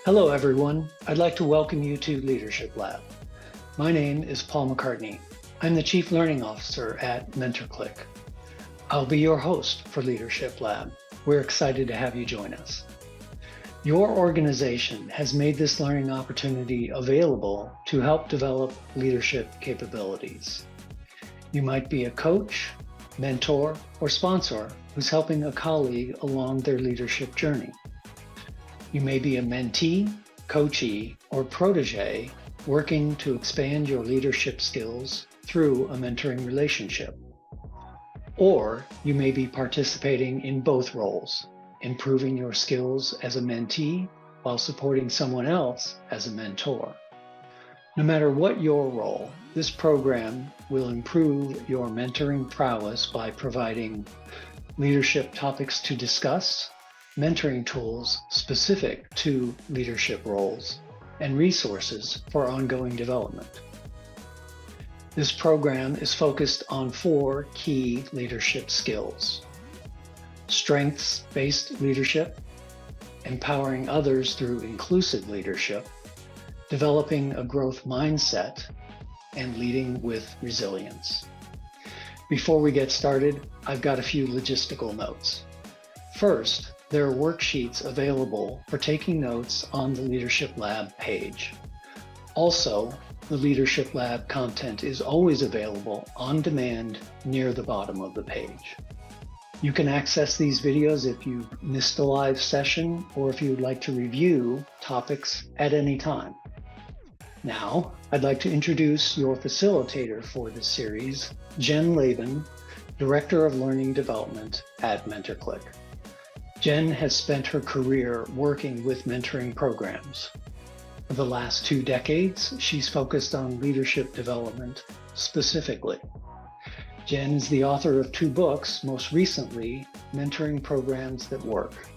Hello, everyone. I'd like to welcome you to Leadership Lab. My name is Paul McCartney. I'm the Chief Learning Officer at MentorClick. I'll be your host for Leadership Lab. We're excited to have you join us. Your organization has made this learning opportunity available to help develop leadership capabilities. You might be a coach, mentor, or sponsor who's helping a colleague along their leadership journey. You may be a mentee, coachee, or protege working to expand your leadership skills through a mentoring relationship. Or you may be participating in both roles, improving your skills as a mentee while supporting someone else as a mentor. No matter what your role, this program will improve your mentoring prowess by providing leadership topics to discuss, mentoring tools specific to leadership roles, and resources for ongoing development. This program is focused on 4 key leadership skills: strengths-based leadership, empowering others through inclusive leadership, developing a growth mindset, and leading with resilience. Before we get started, I've got a few logistical notes. First, there are worksheets available for taking notes on the Leadership Lab page. Also, the Leadership Lab content is always available on demand near the bottom of the page. You can access these videos if you missed a live session or if you'd like to review topics at any time. Now, I'd like to introduce your facilitator for this series, Jen Laban, Director of Learning Development at MentorClick. Jen has spent her career working with mentoring programs. For the last 2 decades, she's focused on leadership development specifically. Jen is the author of 2 books, most recently, Mentoring Programs That Work.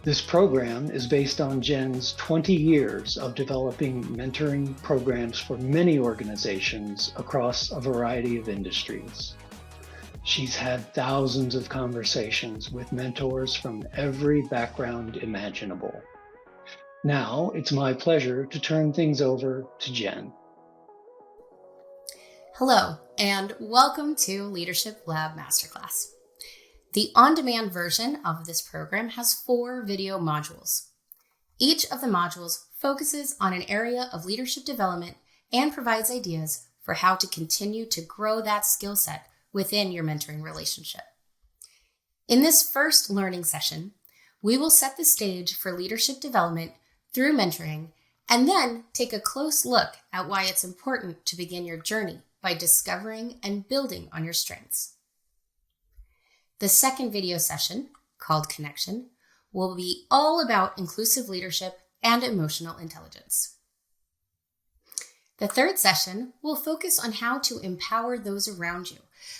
This program is based on Jen's 20 years of developing mentoring programs for many organizations across a variety of industries. She's had thousands of conversations with mentors from every background imaginable. Now, it's my pleasure to turn things over to Jen. Hello, and welcome to Leadership Lab Masterclass. The on-demand version of this program has 4 video modules. Each of the modules focuses on an area of leadership development and provides ideas for how to continue to grow that skill set within your mentoring relationship. In this first learning session, we will set the stage for leadership development through mentoring, and then take a close look at why it's important to begin your journey by discovering and building on your strengths. The second video session, called Connection, will be all about inclusive leadership and emotional intelligence. The third session will focus on how to empower those around you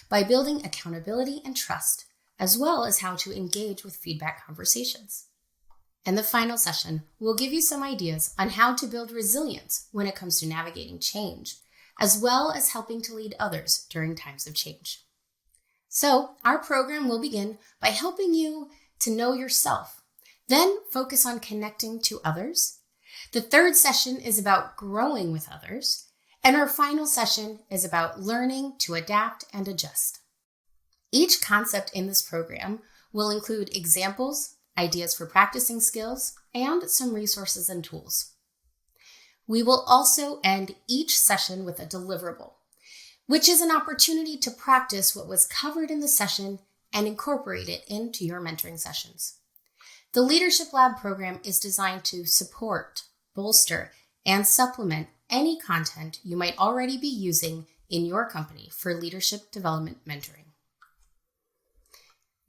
by building accountability and trust, as well as how to engage with feedback conversations. And the final session will give you some ideas on how to build resilience when it comes to navigating change, as well as helping to lead others during times of change. So, our program will begin by helping you to know yourself, then focus on connecting to others. The third session is about growing with others, and our final session is about learning to adapt and adjust. Each concept in this program will include examples, ideas for practicing skills, and some resources and tools. We will also end each session with a deliverable, which is an opportunity to practice what was covered in the session and incorporate it into your mentoring sessions. The Leadership Lab program is designed to support, bolster, and supplement any content you might already be using in your company for leadership development mentoring.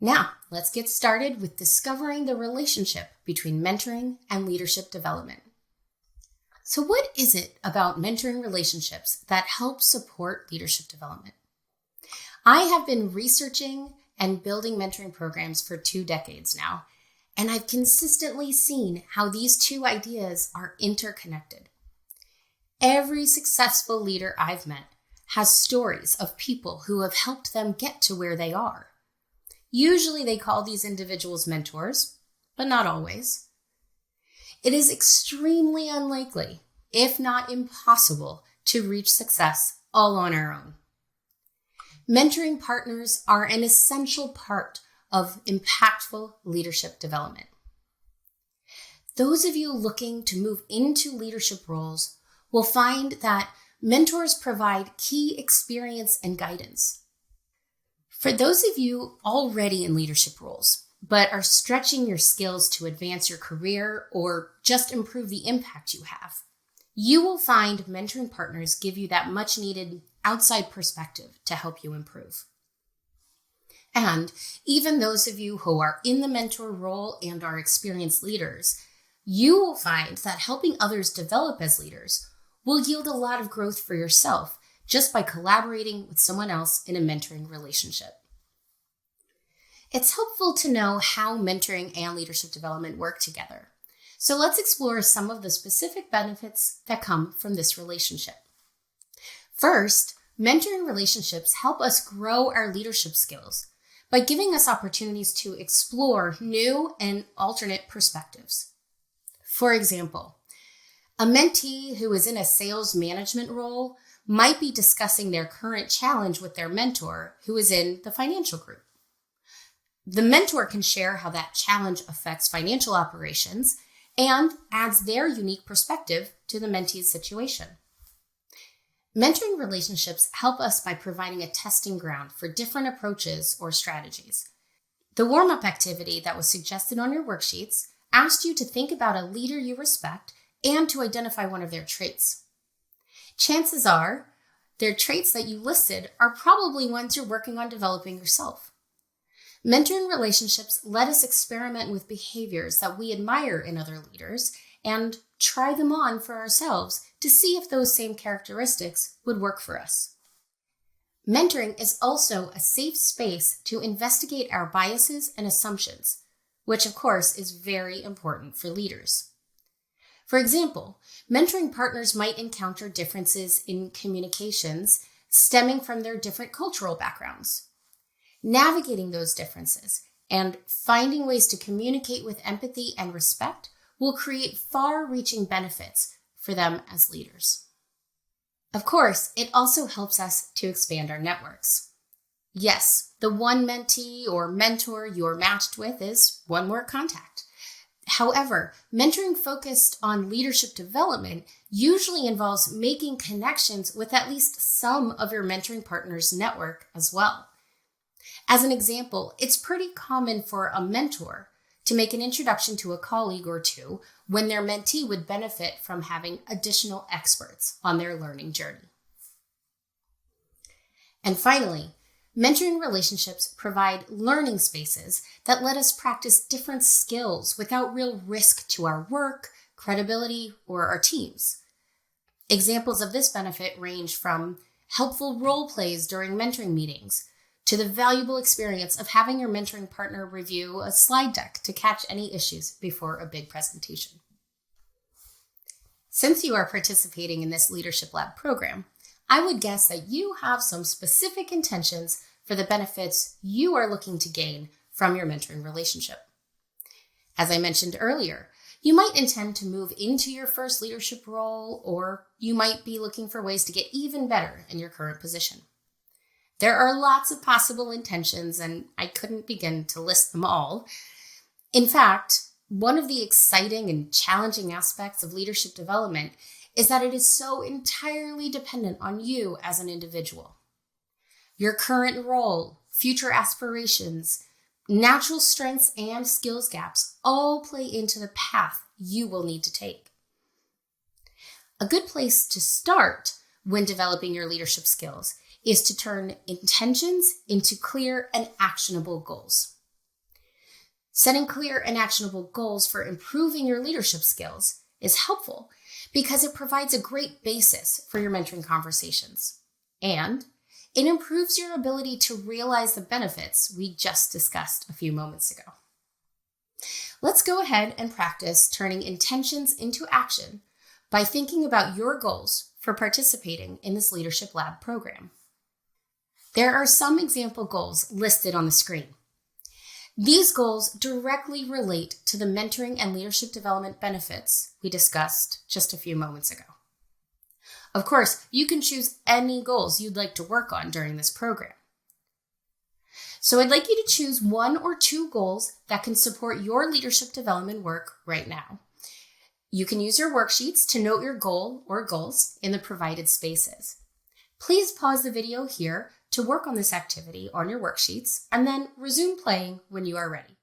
Now, let's get started with discovering the relationship between mentoring and leadership development. So what is it about mentoring relationships that helps support leadership development? I have been researching and building mentoring programs for 2 decades now, and I've consistently seen how these 2 ideas are interconnected. Every successful leader I've met has stories of people who have helped them get to where they are. Usually they call these individuals mentors, but not always. It is extremely unlikely, if not impossible, to reach success all on our own. Mentoring partners are an essential part of impactful leadership development. Those of you looking to move into leadership roles will find that mentors provide key experience and guidance. For those of you already in leadership roles, but are stretching your skills to advance your career or just improve the impact you have, you will find mentoring partners give you that much needed outside perspective to help you improve. And even those of you who are in the mentor role and are experienced leaders, you will find that helping others develop as leaders will yield a lot of growth for yourself just by collaborating with someone else in a mentoring relationship. It's helpful to know how mentoring and leadership development work together. So let's explore some of the specific benefits that come from this relationship. First, mentoring relationships help us grow our leadership skills by giving us opportunities to explore new and alternate perspectives. For example, a mentee who is in a sales management role might be discussing their current challenge with their mentor who is in the financial group. The mentor can share how that challenge affects financial operations and adds their unique perspective to the mentee's situation. Mentoring relationships help us by providing a testing ground for different approaches or strategies. The warm-up activity that was suggested on your worksheets asked you to think about a leader you respect and to identify one of their traits. Chances are, their traits that you listed are probably ones you're working on developing yourself. Mentoring relationships let us experiment with behaviors that we admire in other leaders and try them on for ourselves to see if those same characteristics would work for us. Mentoring is also a safe space to investigate our biases and assumptions, which of course is very important for leaders. For example, mentoring partners might encounter differences in communications stemming from their different cultural backgrounds. Navigating those differences and finding ways to communicate with empathy and respect will create far-reaching benefits for them as leaders. Of course, it also helps us to expand our networks. Yes, the one mentee or mentor you're matched with is one more contact. However, mentoring focused on leadership development usually involves making connections with at least some of your mentoring partner's network as well. As an example, it's pretty common for a mentor to make an introduction to a colleague or two when their mentee would benefit from having additional experts on their learning journey. And finally, mentoring relationships provide learning spaces that let us practice different skills without real risk to our work, credibility, or our teams. Examples of this benefit range from helpful role plays during mentoring meetings to the valuable experience of having your mentoring partner review a slide deck to catch any issues before a big presentation. Since you are participating in this Leadership Lab program, I would guess that you have some specific intentions for the benefits you are looking to gain from your mentoring relationship. As I mentioned earlier, you might intend to move into your first leadership role, or you might be looking for ways to get even better in your current position. There are lots of possible intentions, and I couldn't begin to list them all. In fact, one of the exciting and challenging aspects of leadership development is that it is so entirely dependent on you as an individual. Your current role, future aspirations, natural strengths, and skills gaps all play into the path you will need to take. A good place to start when developing your leadership skills is to turn intentions into clear and actionable goals. Setting clear and actionable goals for improving your leadership skills is helpful because it provides a great basis for your mentoring conversations, and it improves your ability to realize the benefits we just discussed a few moments ago. Let's go ahead and practice turning intentions into action by thinking about your goals for participating in this Leadership Lab program. There are some example goals listed on the screen. These goals directly relate to the mentoring and leadership development benefits we discussed just a few moments ago. Of course, you can choose any goals you'd like to work on during this program. So I'd like you to choose 1 or 2 goals that can support your leadership development work right now. You can use your worksheets to note your goal or goals in the provided spaces. Please pause the video here to work on this activity on your worksheets and then resume playing when you are ready.